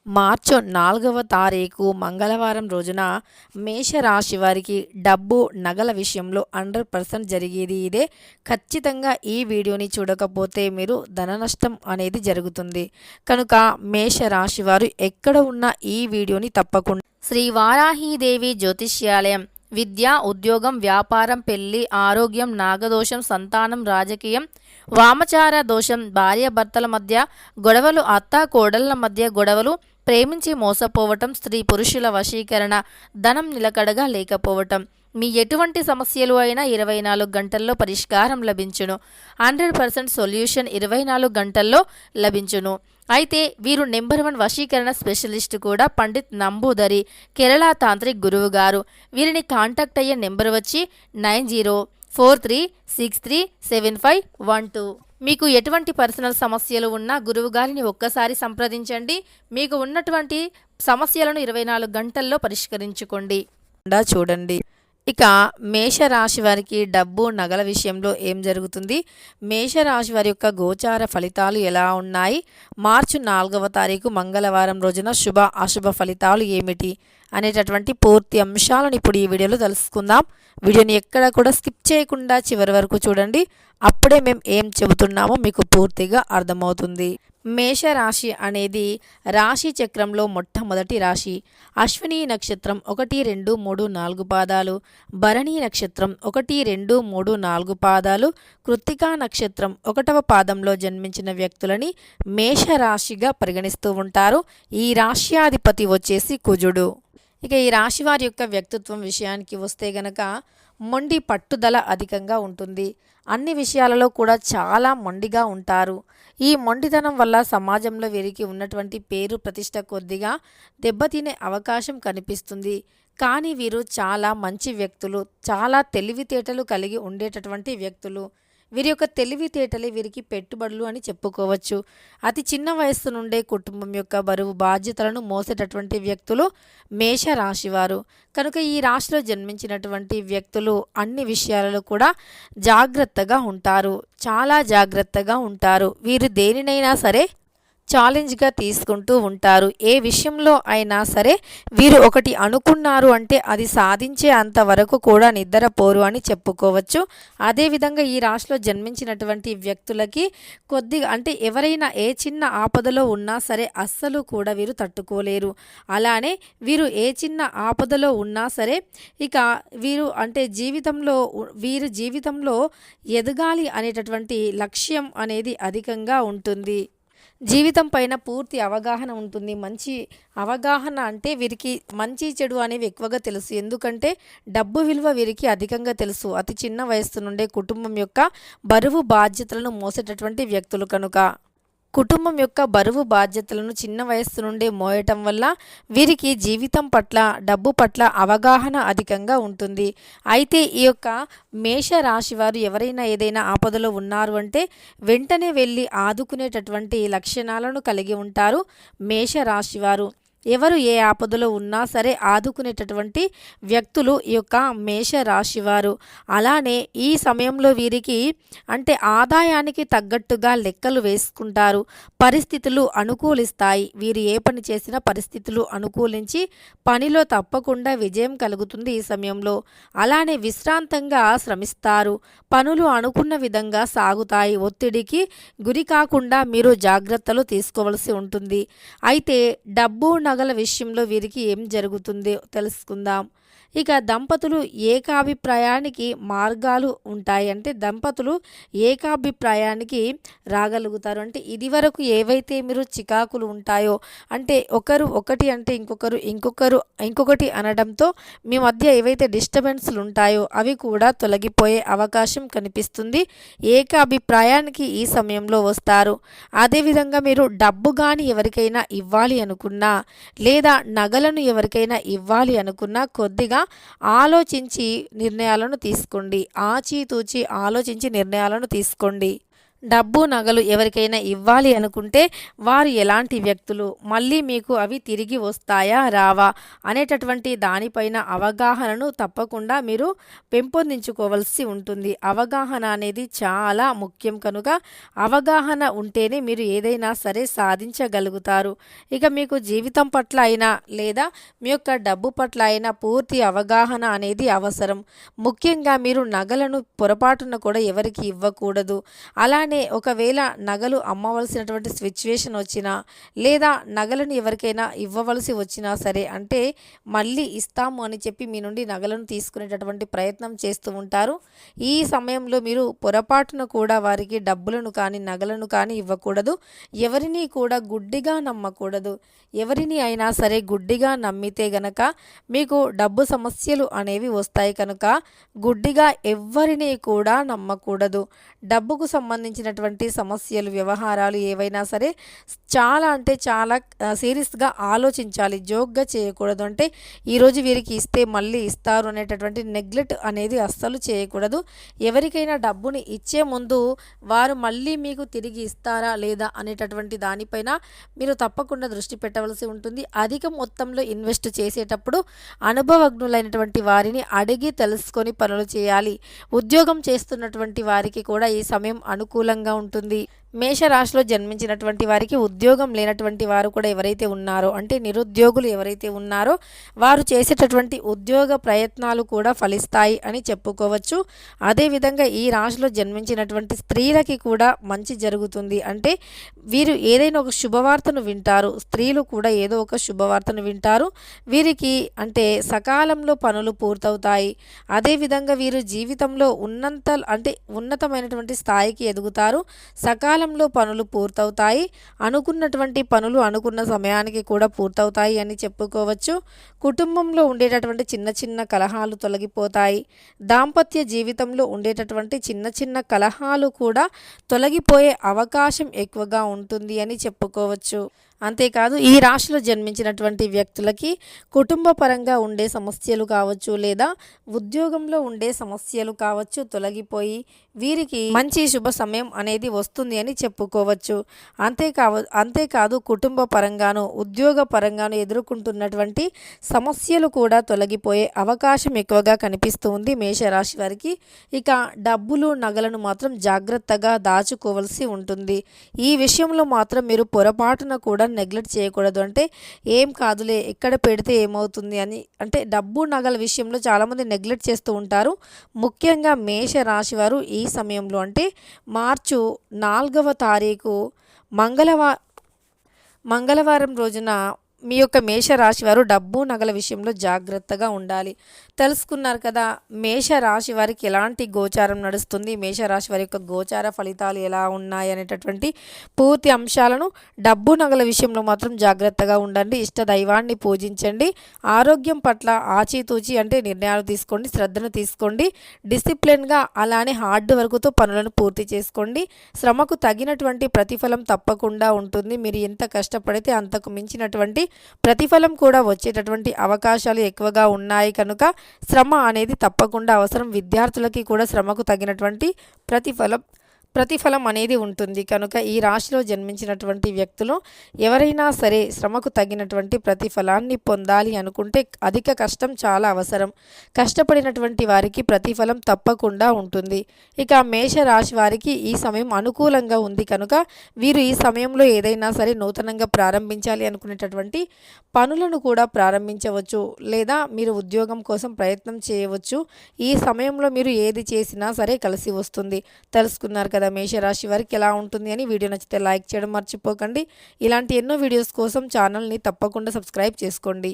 మార్చి 4వ తారీఖు మంగళవారం రోజున మేషరాశి వారికి డబ్బు నగల విషయంలో 100% జరిగేది ఇదే. ఖచ్చితంగా ఈ వీడియోని చూడకపోతే మీరు ధన నష్టం అనేది జరుగుతుంది. కనుక మేషరాశి వారు ఎక్కడ ఉన్న ఈ వీడియోని తప్పకుండా శ్రీ వారాహీదేవి జ్యోతిష్యాలయం విద్య, ఉద్యోగం, వ్యాపారం, పెళ్లి, ఆరోగ్యం, నాగదోషం, సంతానం, రాజకీయం, వామచార దోషం, భార్యాభర్తల మధ్య గొడవలు, అత్త కోడళ్ల మధ్య గొడవలు, ప్రేమించి మోసపోవటం, స్త్రీ పురుషుల వశీకరణ, ధనం నిలకడగా లేకపోవటం, మీ ఎటువంటి సమస్యలు అయినా 24 గంటల్లో పరిష్కారం లభించును. 100% సొల్యూషన్ 24 గంటల్లో లభించును. అయితే వీరు నెంబర్ 1 వశీకరణ స్పెషలిస్ట్ కూడా పండిత్ నంబూదరి, కేరళ తాంత్రిక్ గురువు గారు. వీరిని కాంటాక్ట్ అయ్యే నెంబర్ వచ్చి 9043637512. మీకు ఎటువంటి పర్సనల్ సమస్యలు ఉన్నా గురువు గారిని ఒక్కసారి సంప్రదించండి. మీకు ఉన్నటువంటి సమస్యలను 24 గంటల్లో పరిష్కరించుకోండి. చూడండి. ఇక మేషరాశి వారికి డబ్బు నగల విషయంలో ఏం జరుగుతుంది, మేషరాశి వారి యొక్క గోచార ఫలితాలు ఎలా ఉన్నాయి, మార్చి 4వ తారీఖు మంగళవారం రోజున శుభ అశుభ ఫలితాలు ఏమిటి అనేటటువంటి పూర్తి అంశాలను ఇప్పుడు ఈ వీడియోలో తెలుసుకుందాం. వీడియోని ఎక్కడ కూడా స్కిప్ చేయకుండా చివరి వరకు చూడండి. అప్పుడే మేము ఏం చెబుతున్నామో మీకు పూర్తిగా అర్థమవుతుంది. మేషరాశి అనేది రాశి చక్రంలో మొట్టమొదటి రాశి. అశ్విని నక్షత్రం 1, 2, 3, 4 పాదాలు, భరణి నక్షత్రం 1, 2, 3, 4 పాదాలు, కృత్తికా నక్షత్రం 1వ పాదంలో జన్మించిన వ్యక్తులని మేషరాశిగా పరిగణిస్తూ ఉంటారు. ఈ రాశ్యాధిపతి వచ్చేసి కుజుడు. ఇక ఈ రాశి వారి యొక్క వ్యక్తిత్వం విషయానికి వస్తే గనక మొండి పట్టుదల అధికంగా ఉంటుంది. అన్ని విషయాలలో కూడా చాలా మొండిగా ఉంటారు. ఈ మొండితనం వల్ల సమాజంలో వీరికి ఉన్నటువంటి పేరు ప్రతిష్ట కొద్దిగా దెబ్బతినే అవకాశం కనిపిస్తుంది. కానీ వీరు చాలా మంచి వ్యక్తులు, చాలా తెలివితేటలు కలిగి ఉండేటటువంటి వ్యక్తులు. వీరి యొక్క తెలివితేటలే వీరికి పెట్టుబడులు అని చెప్పుకోవచ్చు. అతి చిన్న వయస్సు నుండే కుటుంబం యొక్క బరువు బాధ్యతలను మోసేటటువంటి వ్యక్తులు మేషరాశివారు. కనుక ఈ రాశిలో జన్మించినటువంటి వ్యక్తులు అన్ని విషయాలలో కూడా జాగ్రత్తగా ఉంటారు, చాలా జాగ్రత్తగా ఉంటారు. వీరు దేనినైనా సరే ఛాలెంజ్గా తీసుకుంటూ ఉంటారు. ఏ విషయంలో అయినా సరే వీరు ఒకటి అనుకున్నారు అంటే అది సాధించే అంతవరకు కూడా నిద్రపోరు అని చెప్పుకోవచ్చు. అదేవిధంగా ఈ రాశిలో జన్మించినటువంటి వ్యక్తులకి కొద్దిగా అంటే ఎవరైనా ఏ చిన్న ఆపదలో ఉన్నా సరే అస్సలు కూడా వీరు తట్టుకోలేరు. అలానే వీరు ఏ చిన్న ఆపదలో ఉన్నా సరే ఇక వీరు అంటే వీరు జీవితంలో ఎదగాలి అనేటటువంటి లక్ష్యం అనేది అధికంగా ఉంటుంది. జీవితం పైన పూర్తి అవగాహన ఉంటుంది. మంచి అవగాహన అంటే వీరికి మంచి చెడు అనేవి ఎక్కువగా తెలుసు. ఎందుకంటే డబ్బు విలువ వీరికి అధికంగా తెలుసు. అతి చిన్న వయస్సు నుండే కుటుంబం యొక్క బరువు బాధ్యతలను మోసేటటువంటి వ్యక్తులు కనుక కుటుంబం యొక్క బరువు బాధ్యతలను చిన్న వయస్సు నుండే మోయటం వల్ల వీరికి జీవితం పట్ల డబ్బు పట్ల అవగాహన అధికంగా ఉంటుంది. అయితే ఈ యొక్క మేషరాశి వారు ఎవరైనా ఏదైనా ఆపదలో ఉన్నారు అంటే వెంటనే వెళ్ళి ఆదుకునేటటువంటి లక్షణాలను కలిగి ఉంటారు మేషరాశి వారు. ఎవరు ఏ ఆపదలో ఉన్నా సరే ఆదుకునేటటువంటి వ్యక్తులు ఈ యొక్క మేషరాశివారు. అలానే ఈ సమయంలో వీరికి అంటే ఆదాయానికి తగ్గట్టుగా లెక్కలు వేసుకుంటారు. పరిస్థితులు అనుకూలిస్తాయి. వీరు ఏ పని చేసినా పరిస్థితులు అనుకూలించి పనిలో తప్పకుండా విజయం కలుగుతుంది ఈ సమయంలో. అలానే విశ్రాంతంగా శ్రమిస్తారు. పనులు అనుకున్న విధంగా సాగుతాయి. ఒత్తిడికి గురి కాకుండా మీరు జాగ్రత్తలు తీసుకోవాల్సి ఉంటుంది. అయితే డబ్బు నగల విషయంలో వీరికి ఏం జరుగుతుందో తెలుసుకుందాం. ఇక దంపతులు ఏకాభిప్రాయానికి మార్గాలు ఉంటాయి. అంటే దంపతులు ఏకాభిప్రాయానికి రాగలుగుతారు. అంటే ఇదివరకు ఏవైతే మీరు చికాకులు ఉంటాయో అంటే ఒకరు ఒకటి అంటే ఇంకొకటి అనడంతో మీ మధ్య ఏవైతే డిస్టర్బెన్స్లు ఉంటాయో అవి కూడా తొలగిపోయే అవకాశం కనిపిస్తుంది. ఏకాభిప్రాయానికి ఈ సమయంలో వస్తారు. అదేవిధంగా మీరు డబ్బు కానీ ఎవరికైనా ఇవ్వాలి అనుకున్నా లేదా నగలను ఎవరికైనా ఇవ్వాలి అనుకున్నా కొద్దిగా ఆలోచించి నిర్ణయాలను తీసుకోండి. ఆచితూచి ఆలోచించి నిర్ణయాలను తీసుకోండి. డబ్బు నగలు ఎవరికైనా ఇవ్వాలి అనుకుంటే వారు ఎలాంటి వ్యక్తులు, మళ్ళీ మీకు అవి తిరిగి వస్తాయా రావా అనేటటువంటి దానిపైన అవగాహనను తప్పకుండా మీరు పెంపొందించుకోవాల్సి ఉంటుంది. అవగాహన అనేది చాలా ముఖ్యం కనుక అవగాహన ఉంటేనే మీరు ఏదైనా సరే సాధించగలుగుతారు. ఇక మీకు జీవితం పట్ల అయినా లేదా మీ యొక్క డబ్బు పట్ల అయినా పూర్తి అవగాహన అనేది అవసరం. ముఖ్యంగా మీరు నగలను పొరపాటున కూడా ఎవరికి ఇవ్వకూడదు. అలానే ఒకవేళ నగలు అమ్మవలసినటువంటి సిచ్యువేషన్ వచ్చినా లేదా నగలను ఎవరికైనా ఇవ్వవలసి వచ్చినా సరే, అంటే మళ్ళీ ఇస్తాము అని చెప్పి మీ నుండి నగలను తీసుకునేటటువంటి ప్రయత్నం చేస్తూ ఉంటారు. ఈ సమయంలో మీరు పొరపాటున కూడా వారికి డబ్బులను కానీ నగలను కానీ ఇవ్వకూడదు. ఎవరిని కూడా గుడ్డిగా నమ్మకూడదు. ఎవరిని అయినా సరే గుడ్డిగా నమ్మితే గనక మీకు డబ్బు సమస్యలు అనేవి వస్తాయి కనుక గుడ్డిగా ఎవ్వరిని కూడా నమ్మకూడదు. డబ్బుకు సంబంధించినటువంటి సమస్యలు, వ్యవహారాలు ఏవైనా సరే చాలా అంటే చాలా సీరియస్గా ఆలోచించాలి. జోక్గా చేయకూడదు. అంటే ఈరోజు వీరికి ఇస్తే మళ్ళీ ఇస్తారు అనేటటువంటి నెగ్లెక్ట్ అనేది అస్సలు చేయకూడదు. ఎవరికైనా డబ్బుని ఇచ్చే ముందు వారు మళ్ళీ మీకు తిరిగి ఇస్తారా లేదా అనేటటువంటి దానిపైన మీరు తప్పకుండా దృష్టి పెట్టవలసి ఉంటుంది. అధిక మొత్తంలో ఇన్వెస్ట్ చేసేటప్పుడు అనుభవజ్ఞులైనటువంటి వారిని అడిగి తెలుసుకొని పనులు చేయాలి. ఉద్యోగం చేస్తున్నటువంటి వారికి కూడా ఈ సమయం అనుకూలంగా ఉంటుంది. మేషరాశిలో జన్మించినటువంటి వారికి ఉద్యోగం లేనటువంటి వారు కూడా ఎవరైతే ఉన్నారో, అంటే నిరుద్యోగులు ఎవరైతే ఉన్నారో వారు చేసేటటువంటి ఉద్యోగ ప్రయత్నాలు కూడా ఫలిస్తాయి అని చెప్పుకోవచ్చు. అదేవిధంగా ఈ రాశిలో జన్మించినటువంటి స్త్రీలకి కూడా మంచి జరుగుతుంది. అంటే వీరు ఏదైనా ఒక శుభవార్తను వింటారు. స్త్రీలు కూడా ఏదో ఒక శుభవార్తను వింటారు. వీరికి అంటే సకాలంలో పనులు పూర్తవుతాయి. అదేవిధంగా వీరు జీవితంలో ఉన్నతమైనటువంటి స్థాయికి ఎదుగుతారు. సకాలంలో పనులు పూర్తవుతాయి. అనుకున్నటువంటి పనులు అనుకున్న సమయానికి కూడా పూర్తవుతాయి అని చెప్పుకోవచ్చు. కుటుంబంలో ఉండేటటువంటి చిన్న చిన్న కలహాలు తొలగిపోతాయి. దాంపత్య జీవితంలో ఉండేటటువంటి చిన్న చిన్న కలహాలు కూడా తొలగిపోయే అవకాశం ఎక్కువగా ఉంటుంది అని చెప్పుకోవచ్చు. అంతేకాదు ఈ రాశిలో జన్మించినటువంటి వ్యక్తులకి కుటుంబ పరంగా ఉండే సమస్యలు కావచ్చు లేదా ఉద్యోగంలో ఉండే సమస్యలు కావచ్చు తొలగిపోయి వీరికి మంచి శుభ సమయం అనేది వస్తుంది అని చెప్పుకోవచ్చు. అంతేకాదు కుటుంబ పరంగాను ఉద్యోగ పరంగాను ఎదుర్కొంటున్నటువంటి సమస్యలు కూడా తొలగిపోయే అవకాశం ఎక్కువగా కనిపిస్తుంది మేషరాశి వారికి. ఇక డబ్బులు నగలను మాత్రం జాగ్రత్తగా దాచుకోవాల్సి ఉంటుంది. ఈ విషయంలో మాత్రం మీరు పొరపాటున కూడా నెగ్లెక్ట్ చేయకూడదు. అంటే ఏం కాదులే, ఎక్కడ పెడితే ఏమవుతుంది అని, అంటే డబ్బు నగల విషయంలో చాలామంది నెగ్లెక్ట్ చేస్తూ ఉంటారు. ముఖ్యంగా మేష రాశి వారు ఈ సమయంలో అంటే మార్చి 4వ తారీఖు మంగళవారం రోజున మీ యొక్క మేషరాశి వారు డబ్బు నగల విషయంలో జాగ్రత్తగా ఉండాలి. తెలుసుకున్నారు కదా మేషరాశి వారికి ఎలాంటి గోచారం నడుస్తుంది, మేషరాశి వారి యొక్క గోచార ఫలితాలు ఎలా ఉన్నాయి అనేటటువంటి పూర్తి అంశాలను. డబ్బు నగల విషయంలో మాత్రం జాగ్రత్తగా ఉండండి. ఇష్ట దైవాన్ని పూజించండి. ఆరోగ్యం పట్ల ఆచితూచి అంటే నిర్ణయాలు తీసుకోండి, శ్రద్ధను తీసుకోండి. డిసిప్లిన్గా అలానే హార్డ్ వర్క్తో పనులను పూర్తి చేసుకోండి. శ్రమకు తగినటువంటి ప్రతిఫలం తప్పకుండా ఉంటుంది. మీరు ఎంత కష్టపడితే అంతకు మించినటువంటి ప్రతిఫలం కూడా వచ్చేటటువంటి అవకాశాలు ఎక్కువగా ఉన్నాయి కనుక శ్రమ అనేది తప్పకుండా అవసరం. విద్యార్థులకి కూడా శ్రమకు తగినటువంటి ప్రతిఫలం అనేది ఉంటుంది కనుక ఈ రాశిలో జన్మించినటువంటి వ్యక్తులు ఎవరైనా సరే శ్రమకు తగినటువంటి ప్రతిఫలాన్ని పొందాలి అనుకుంటే అధిక కష్టం చాలా అవసరం. కష్టపడినటువంటి వారికి ప్రతిఫలం తప్పకుండా ఉంటుంది. ఇక మేషరాశి వారికి ఈ సమయం అనుకూలంగా ఉంది కనుక వీరు ఈ సమయంలో ఏదైనా సరే నూతనంగా ప్రారంభించాలి అనుకునేటటువంటి పనులను కూడా ప్రారంభించవచ్చు లేదా మీరు ఉద్యోగం కోసం ప్రయత్నం చేయవచ్చు. ఈ సమయంలో మీరు ఏది చేసినా సరే కలిసి వస్తుంది. తెలుసుకున్నారు కదా మేషరాశి వారికి ఎలా ఉంటుంది అని. వీడియో నచ్చితే లైక్ చేయడం మర్చిపోకండి. ఇలాంటి ఎన్నో వీడియోస్ కోసం ఛానల్ని తప్పకుండా సబ్స్క్రైబ్ చేసుకోండి.